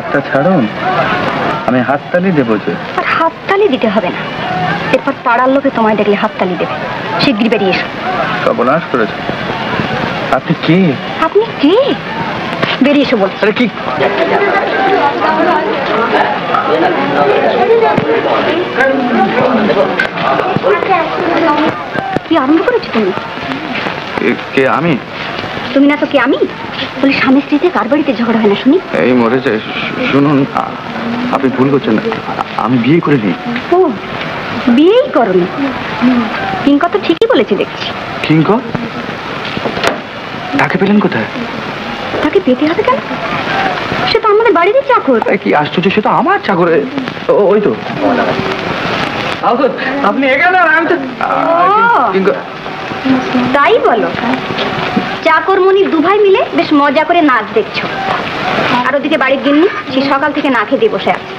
হাতটা ছাড়ুন, আমি হাততালি দেবো যে। আর হাততালি দিতে হবে না, এরপর পাড়ার লোকে তোমায় দেখলে হাততালি দেবে। শিগগির বেরিয়ে এসো। সর্বনাশ করেছে। আপনি কে? আপনি কে? বেরিয়ে এসো বলছি। আরে কি কি আরম্ভ করেছো তুমি? কে? আমি? তুমি না তো কে আমি বলি? স্বামী স্ত্রীতে কার বাড়িতে ঝগড়া হয় না শুনি? এই মরেছে। শুনুন, আপনি ভুল করছেন, আমি বিয়ে করিনি। ও, বিয়েই করনি? কিঙ্কর তো ঠিকই বলেছে দেখছি। কিঙ্কর? তাকে পেলেন কোথায়? তাকে পেতে হবে কেন? সে তো আমাদের বাড়িরই চাকর। কি আশ্চর্য, সে তো আমার চাকর। ওই তো আপনি এখানে। আমি তো তাই বলো? চাকর মনি দুভাই মিলে বেশ মজা করে নাচ দেখছো, আর ওদিকে বাড়ির গিন্নি সে সকাল থেকে না খেয়ে দিয়ে বসে আছে।